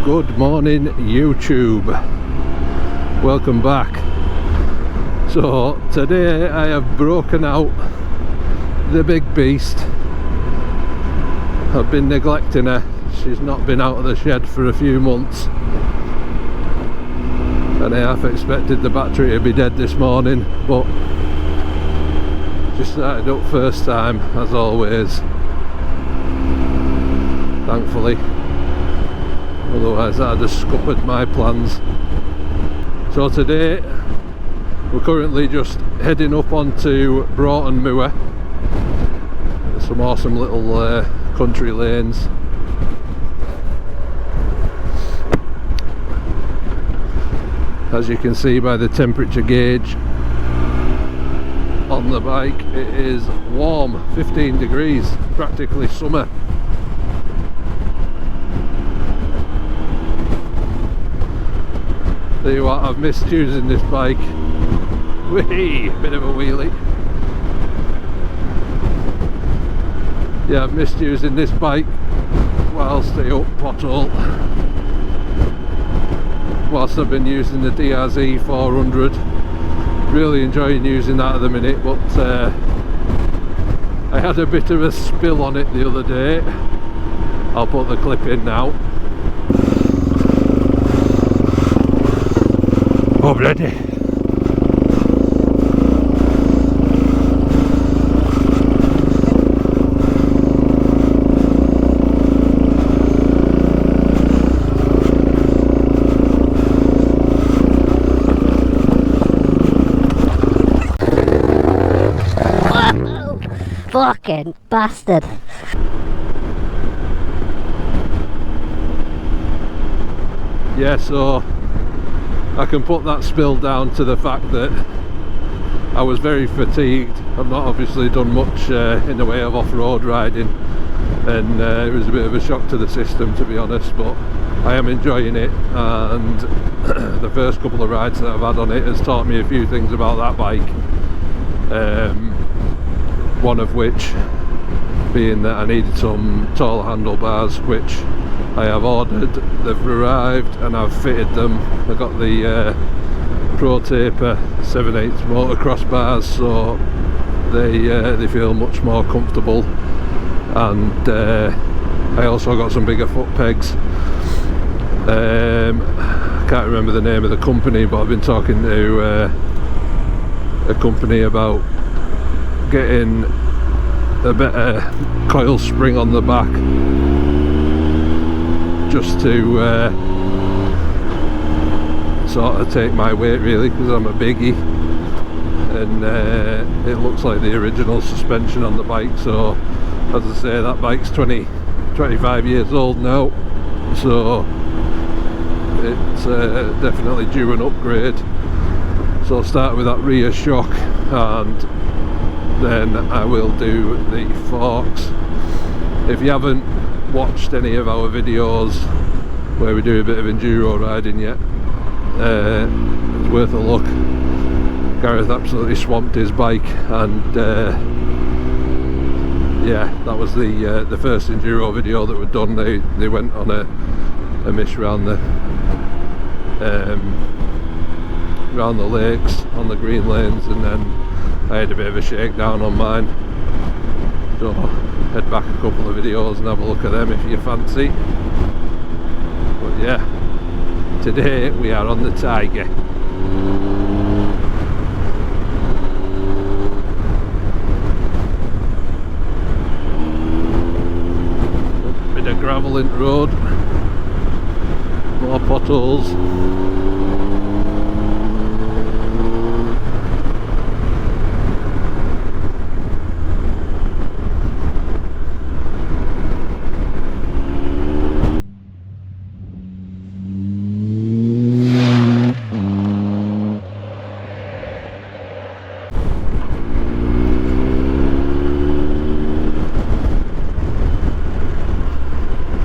Good morning YouTube, welcome back. So today I have broken out the big beast. I've been neglecting her, she's not been out of the shed for a few months and I half expected the battery to be dead this morning, but just started up first time as always, thankfully. Otherwise I'd have scuppered my plans. So today we're currently just heading up onto Broughton Moor. There's some awesome little country lanes. As you can see by the temperature gauge on the bike, it is warm, 15 degrees, practically summer. Tell you what, I've missed using this bike. Whee! Bit of a wheelie. Yeah, I've missed using this bike whilst I up pothole. Whilst I've been using the DRZ 400. Really enjoying using that at the minute, but I had a bit of a spill on it the other day. I'll put the clip in now. Oh bloody! Fucking bastard. Yeah, so I can put that spill down to the fact that I was very fatigued. I've not obviously done much in the way of off-road riding, and it was a bit of a shock to the system, to be honest, but I am enjoying it, and the first couple of rides that I've had on it has taught me a few things about that bike. One of which being that I needed some tall handlebars, which I have ordered. They've arrived and I've fitted them. I got the Pro Taper 7/8 motocross bars, so they feel much more comfortable, and I also got some bigger foot pegs. I can't remember the name of the company, but I've been talking to a company about getting a better coil spring on the back, just to sort of take my weight, really, because I'm a biggie, and it looks like the original suspension on the bike. So as I say, that bike's 25 years old now, so it's definitely due an upgrade. So I'll start with that rear shock, and then I will do the forks. If you haven't watched any of our videos where we do a bit of enduro riding yet, it's worth a look. Gareth absolutely swamped his bike, and yeah, that was the first enduro video that we'd done. They went on a mish round the lakes on the green lanes, and then I had a bit of a shakedown on mine. So head back a couple of videos and have a look at them if you fancy. But yeah, today we are on the Tiger. Bit of gravel in the road, more potholes.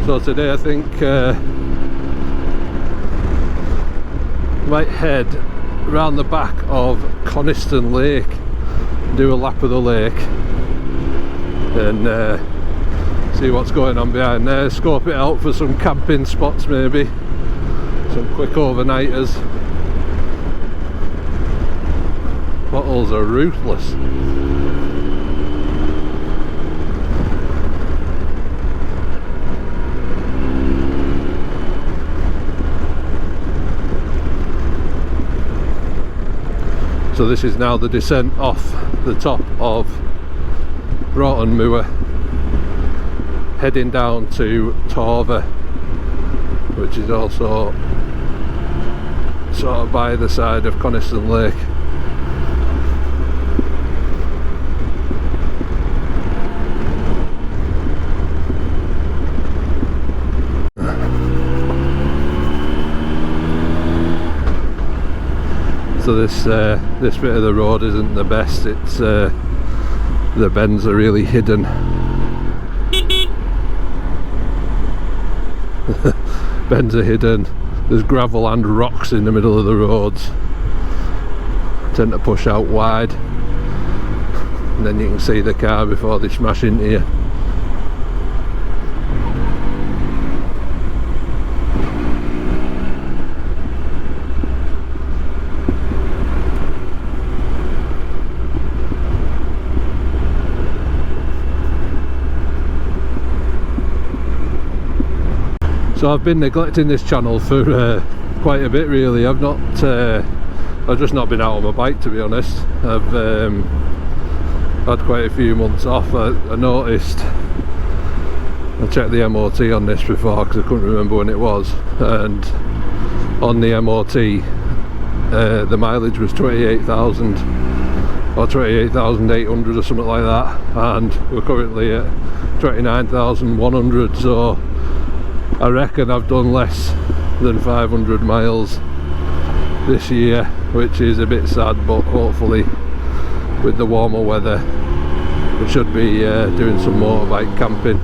So today I think might head around the back of Coniston Lake, do a lap of the lake, and see what's going on behind there, scope it out for some camping spots maybe. Some quick overnighters. Bottles are ruthless. So this is now the descent off the top of Broughton Moor, heading down to Torver, which is also sort of by the side of Coniston Lake. So this bit of the road isn't the best. It's the bends are really hidden. Bends are hidden. There's gravel and rocks in the middle of the roads. Tend to push out wide, and then you can see the car before they smash into you. So I've been neglecting this channel for quite a bit really. I've just not been out on my bike, to be honest. I've had quite a few months off. I noticed, I checked the MOT on this before because I couldn't remember when it was, and on the MOT the mileage was 28,000 or 28,800 or something like that, and we're currently at 29,100, so I reckon I've done less than 500 miles this year, which is a bit sad, but hopefully with the warmer weather we should be doing some motorbike camping.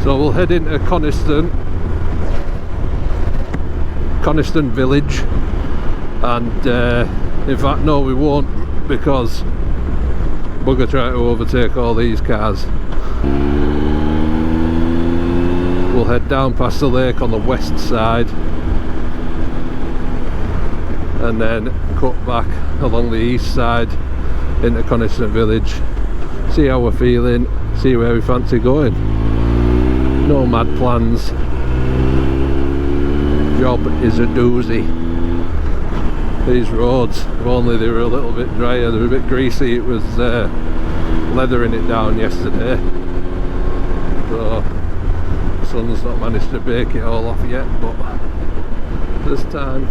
So we'll head into Coniston village, and in fact no, we won't, because bugger trying to overtake all these cars. We'll head down past the lake on the west side and then cut back along the east side into Coniston village, see how we're feeling, see where we fancy going. No mad plans. Job is a doozy. These roads, if only they were a little bit drier, they were a bit greasy. It was leathering it down yesterday, so the sun's not managed to bake it all off yet, but this time,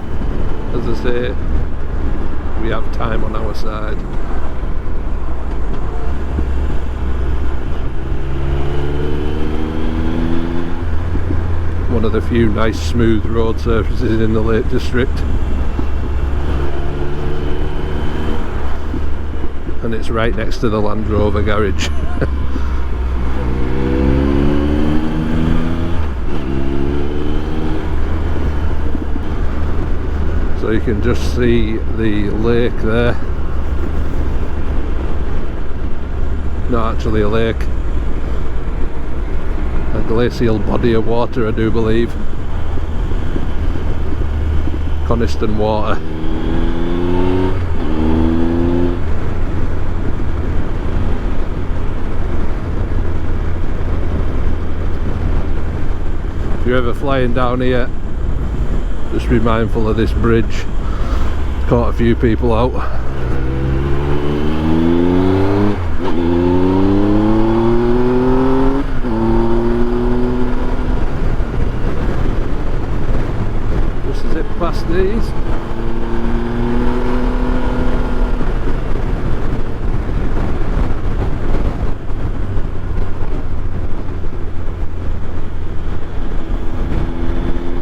as I say, we have time on our side. One of the few nice smooth road surfaces in the Lake District, and it's right next to the Land Rover garage. So you can just see the lake there. Not actually a lake, a glacial body of water, I do believe. Coniston water. If you're ever flying down here, just be mindful of this bridge. Caught a few people out. Past these.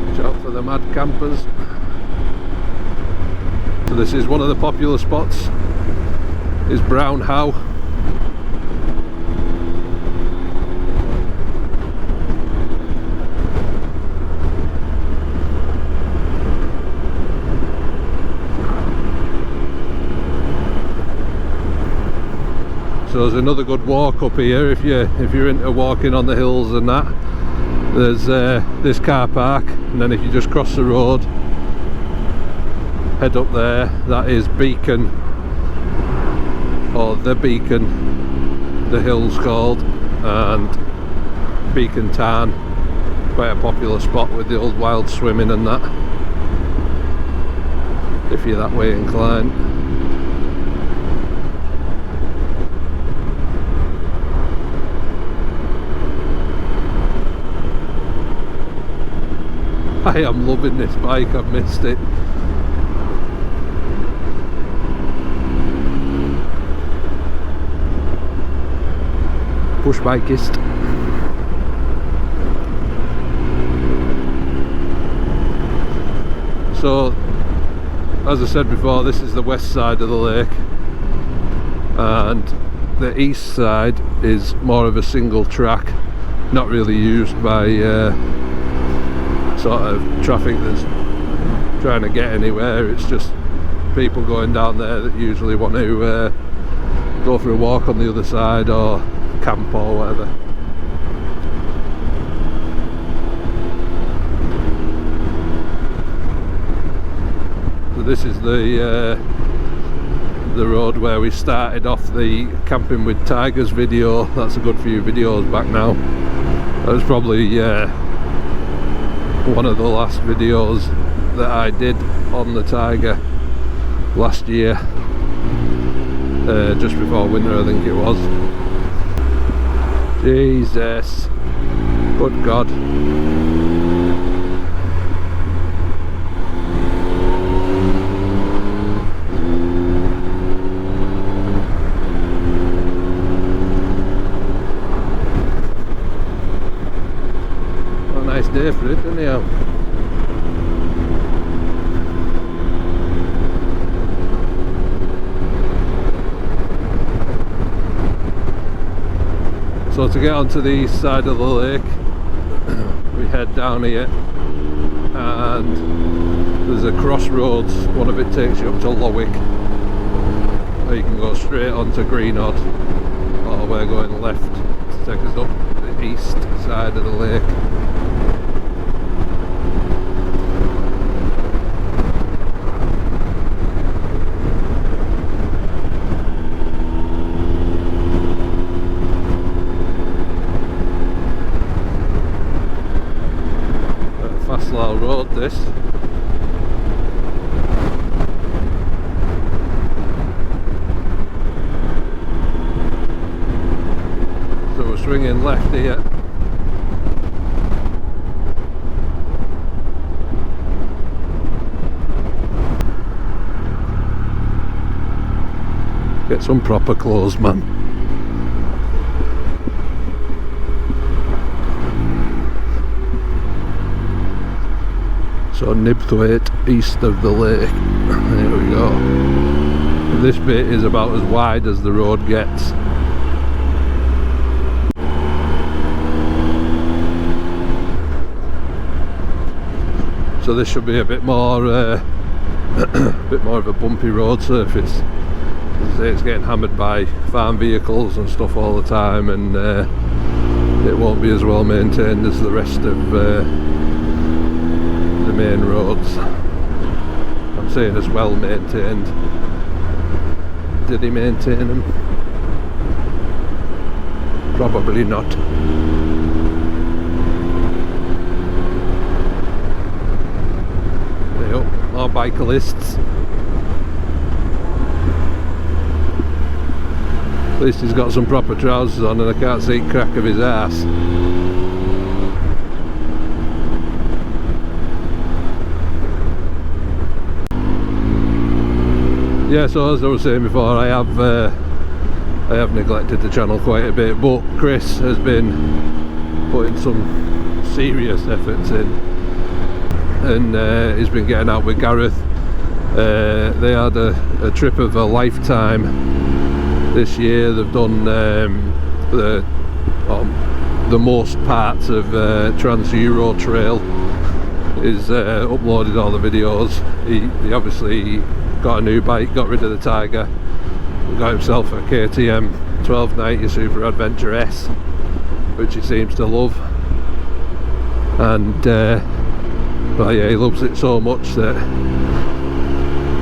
Watch out for the mad campers. So this is one of the popular spots, is Brown How. So there's another good walk up here if you're into walking on the hills and that. There's this car park, and then if you just cross the road, head up there, that is Beacon, or the Beacon, the hill's called, and Beacon Tarn, quite a popular spot with the old wild swimming and that, if you're that way inclined. I am loving this bike, I've missed it. Push bikeist. So, as I said before, this is the west side of the lake, and the east side is more of a single track, not really used by sort of traffic that's trying to get anywhere. It's just people going down there that usually want to go for a walk on the other side or camp or whatever. So this is the road where we started off the Camping with Tigers video. That's a good few videos back now. That was probably one of the last videos that I did on the Tiger last year, just before winter I think it was. Jesus, good God. What a nice day for it, anyhow. So to get onto the east side of the lake, we head down here, and there's a crossroads. One of it takes you up to Lowick, or you can go straight onto Greenodd, or we're going left to take us up the east side of the lake. Road this. So we're swinging left here. Get some proper clothes, man. So Nibthwaite, east of the lake. There we go. This bit is about as wide as the road gets. So this should be a bit more a bit more of a bumpy road surface. As I say, it's getting hammered by farm vehicles and stuff all the time, and it won't be as well maintained as the rest of the main roads. I'm saying as well maintained. Did he maintain them? Probably not. There you go, more bicyclists. At least he's got some proper trousers on and I can't see crack of his arse. Yeah, so as I was saying before, I have neglected the channel quite a bit, but Chris has been putting some serious efforts in, and he's been getting out with Gareth. They had a trip of a lifetime this year. They've done the most parts of Trans-Euro Trail. He's uploaded all the videos. He obviously got a new bike, got rid of the Tiger, got himself a KTM 1290 Super Adventure S, which he seems to love. And well, yeah, he loves it so much that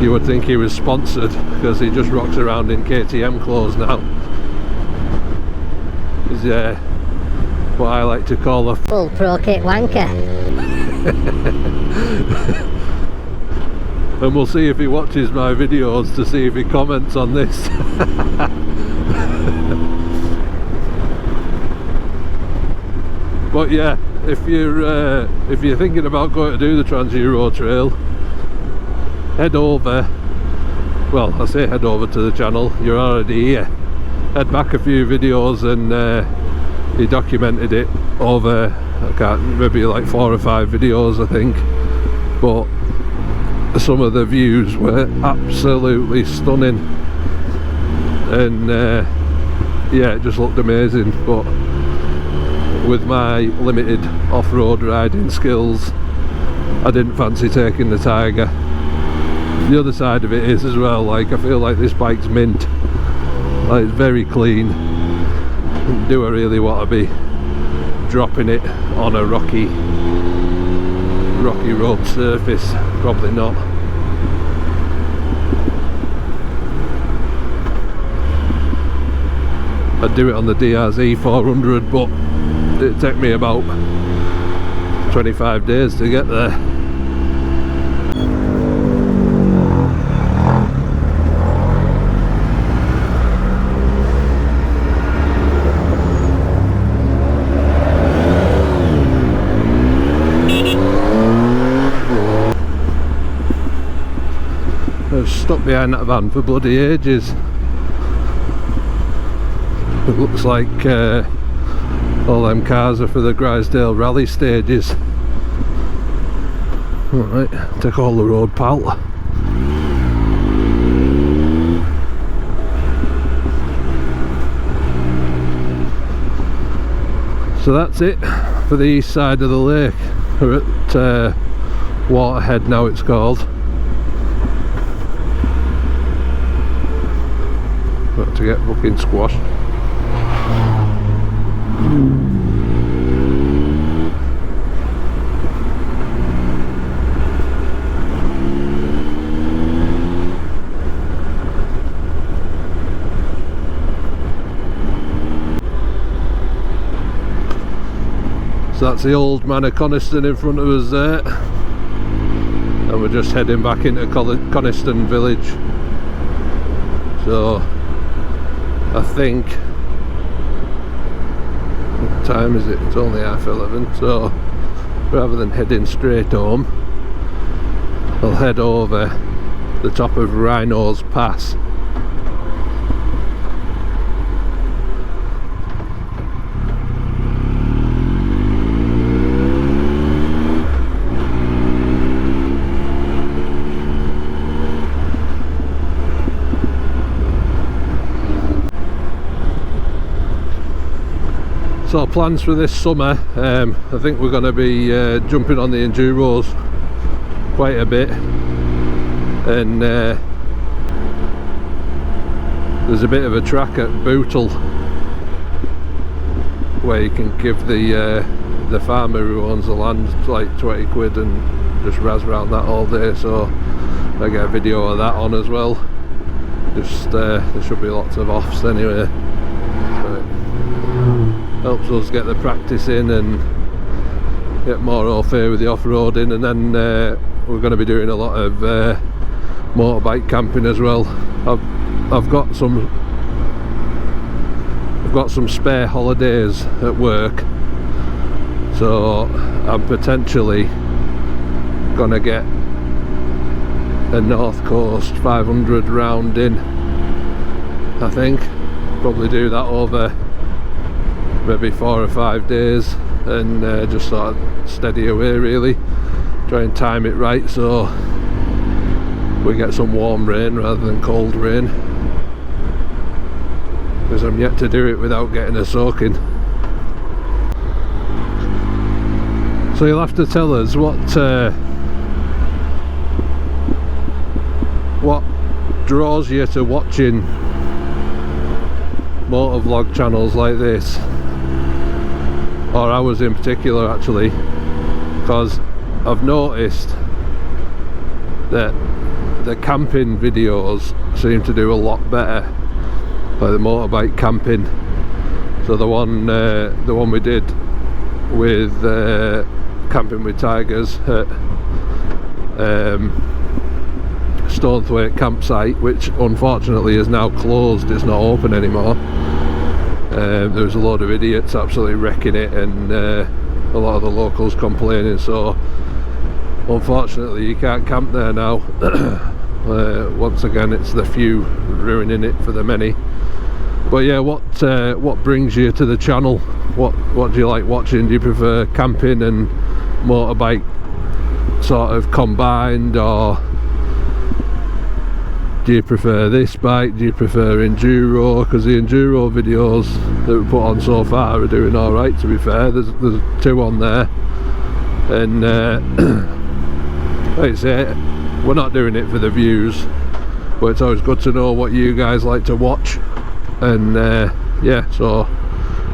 you would think he was sponsored, because he just rocks around in KTM clothes now. He's what I like to call a full pro kit wanker. And we'll see if he watches my videos to see if he comments on this. But yeah, if you're thinking about going to do the Trans Euro Trail, head over. Well, I say head over to the channel. You're already here. Head back a few videos, and he documented it over, I can't, maybe like 4 or 5 videos, I think. But some of the views were absolutely stunning, and yeah, it just looked amazing. But with my limited off-road riding skills, I didn't fancy taking the Tiger. The other side of it is as well, like, I feel like this bike's mint, like it's very clean. Do I really want to be dropping it on a rocky road surface? Probably not. I'd do it on the DRZ 400, but it'd take me about 25 days to get there. I was stuck behind that van for bloody ages. It looks like all them cars are for the Grisdale rally stages. Alright, take all the road, pal. So that's it for the east side of the lake. We're at Waterhead now, it's called. Got to get fucking squashed. So that's the old man of Coniston in front of us there, and we're just heading back into Coniston village. So I think, what time is it? It's only 11:30, so rather than heading straight home, I'll head over the top of Wrynose Pass. So plans for this summer, I think we're going to be jumping on the enduros quite a bit, and there's a bit of a track at Bootle where you can give the farmer who owns the land like 20 quid and just razz around that all day, so I get a video of that on as well. Just there should be lots of offs anyway. Helps us get the practice in and get more au fait with the off-roading, and then we're going to be doing a lot of motorbike camping as well. I've got some spare holidays at work, so I'm potentially gonna get a North Coast 500 round in. I think probably do that over maybe 4 or 5 days, and just sort of steady away really, try and time it right so we get some warm rain rather than cold rain, because I'm yet to do it without getting a soaking. So you'll have to tell us what draws you to watching motovlog channels like this, or ours in particular actually, because I've noticed that the camping videos seem to do a lot better, like the motorbike camping. So the one we did with camping with tigers at Stonethwaite campsite, which unfortunately is now closed, it's not open anymore. There was a load of idiots absolutely wrecking it, and a lot of the locals complaining, so unfortunately you can't camp there now. Once again, it's the few ruining it for the many. But yeah, what brings you to the channel? What do you like watching? Do you prefer camping and motorbike sort of combined, or do you prefer this bike? Do you prefer enduro? Because the enduro videos that we put on so far are doing alright, to be fair. There's 2 on there, and like I say, we're not doing it for the views, but it's always good to know what you guys like to watch. And yeah, so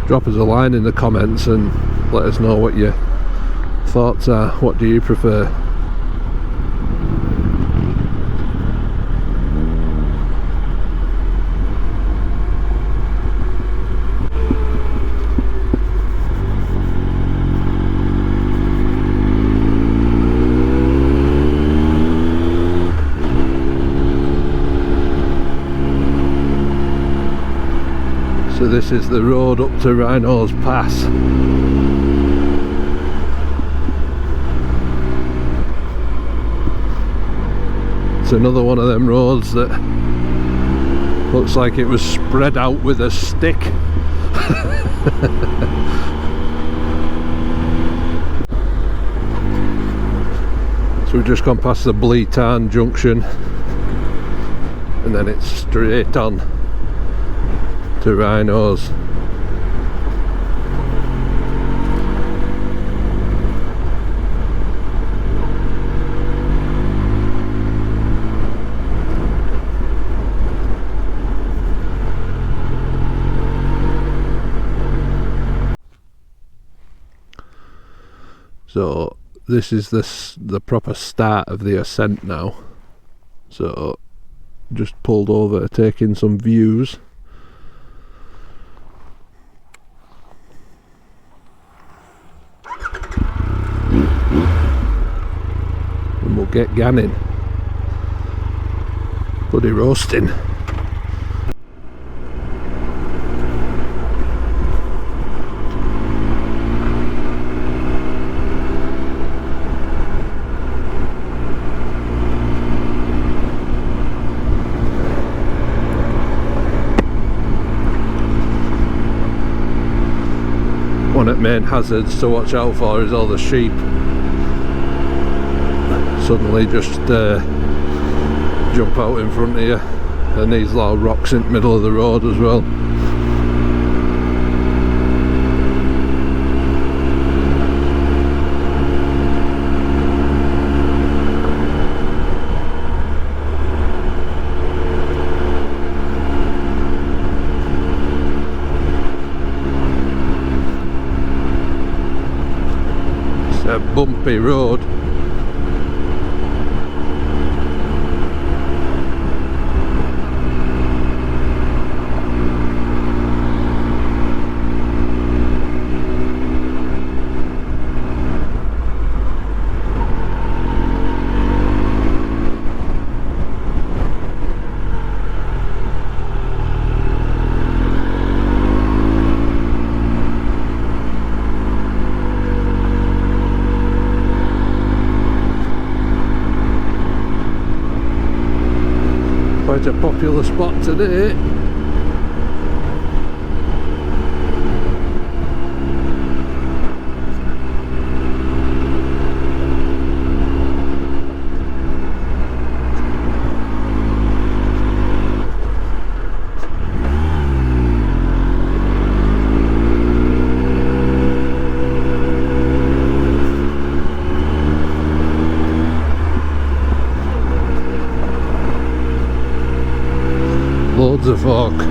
drop us a line in the comments and let us know what your thoughts are. What do you prefer? So this is the road up to Wrynose Pass. It's another one of them roads that looks like it was spread out with a stick. So we've just gone past the Bleetarn junction, and then it's straight on to Wrynose. So this is the proper start of the ascent now. So just pulled over, taking some views. And we'll get ganning. Bloody roasting. One of the main hazards to watch out for is all the sheep suddenly just jump out in front of you, and these little rocks in the middle of the road as well. It's a bumpy road. Quite a popular spot today. Loads of folk.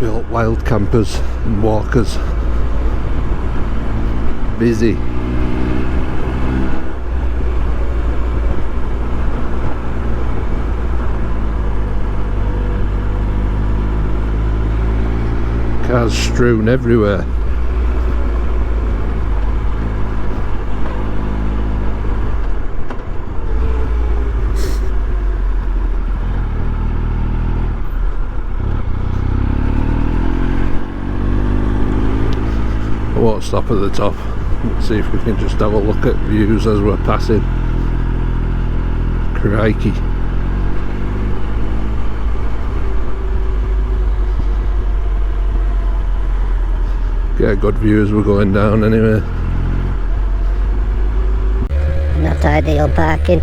purpose-built wild campers and walkers. Busy. Cars strewn everywhere. I won't stop at the top. Let's see if we can just have a look at views as we're passing. Crikey. Get a good view as we're going down anyway. Not ideal parking.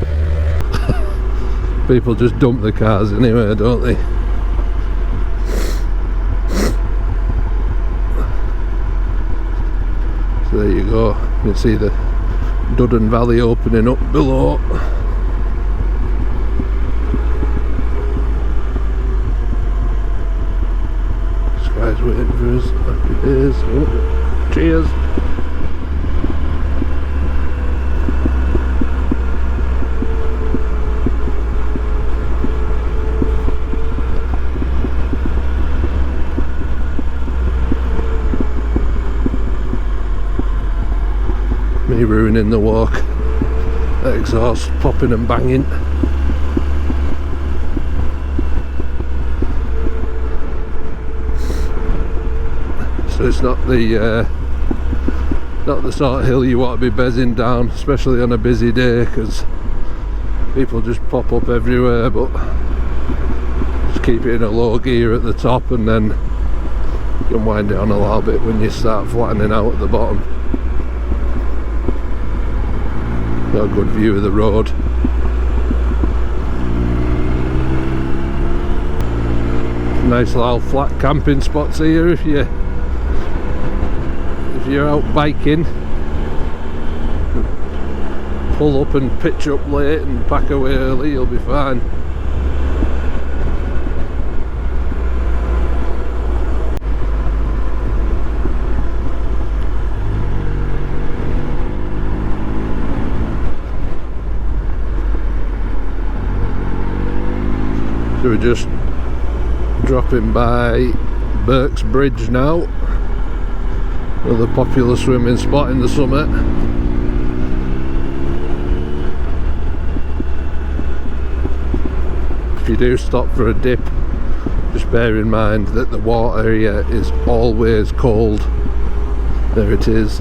People just dump the cars anyway, don't they? So there you go. You can see the Duddon Valley opening up below. This guy's waiting for us. Happy days. Oh, cheers. Me ruining the walk. That exhaust popping and banging. So it's not the sort of hill you want to be bezzing down, especially on a busy day, because people just pop up everywhere. But just keep it in a low gear at the top, and then you can wind it on a little bit when you start flattening out at the bottom. Got a good view of the road. Nice little flat camping spots here if you're out biking. Pull up and pitch up late and pack away early, you'll be fine. So we're just dropping by Burke's Bridge now, another popular swimming spot in the summer. If you do stop for a dip, just bear in mind that the water here is always cold. There it is.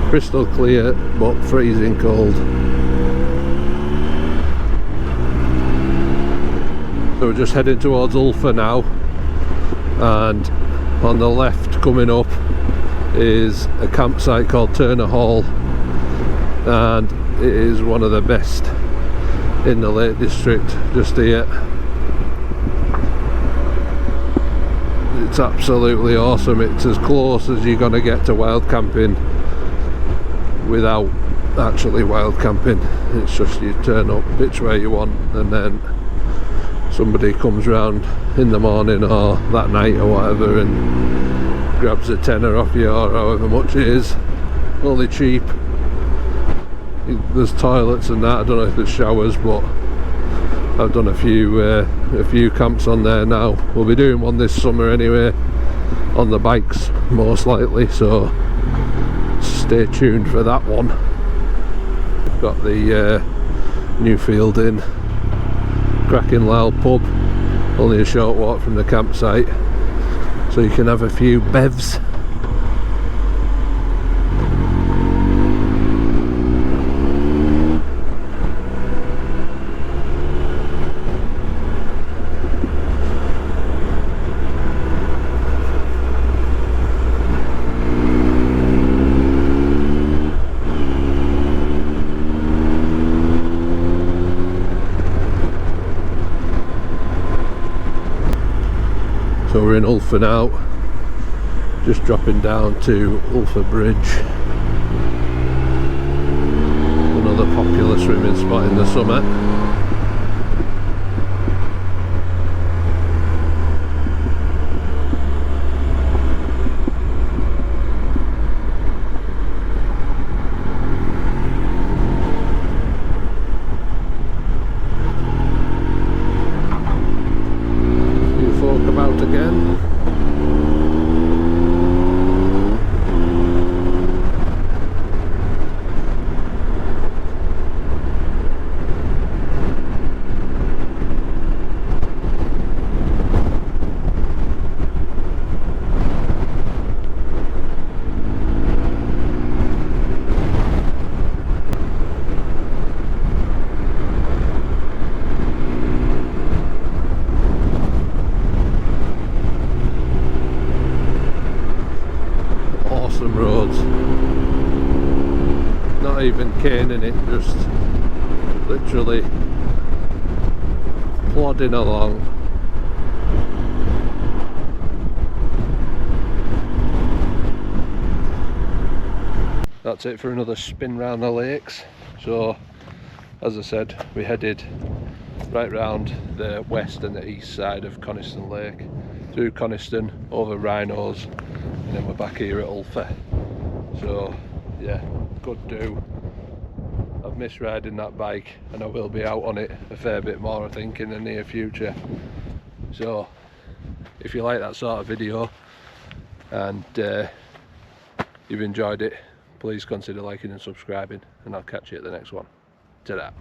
Crystal clear but freezing cold. So we're just heading towards Ulfa now, and on the left coming up is a campsite called Turner Hall, and it is one of the best in the Lake District just here. It's absolutely awesome. It's as close as you're going to get to wild camping without actually wild camping. It's just you turn up, pitch where you want, and then somebody comes round in the morning or that night or whatever and grabs a tenner off you, or however much it is. Only cheap. There's toilets and that. I don't know if there's showers, but I've done a few camps on there now. We'll be doing one this summer anyway, on the bikes most likely, so stay tuned for that one. We've got the Newfield Inn, cracking loud pub, only a short walk from the campsite, so you can have a few bevs. So we're in Ulfa now, just dropping down to Ulfa Bridge, another popular the summer. Few folk about again. Awesome roads, not even caning it, just literally plodding along. That's it for another spin round the lakes. So as I said, we headed right round the west and the east side of Coniston Lake, through Coniston, over Wrynose, and then we're back here at Ulfa. So yeah, good do. I've missed riding that bike and I will be out on it a fair bit more, I think, in the near future. So if you like that sort of video and you've enjoyed it, please consider liking and subscribing, and I'll catch you at the next one. Ta-da.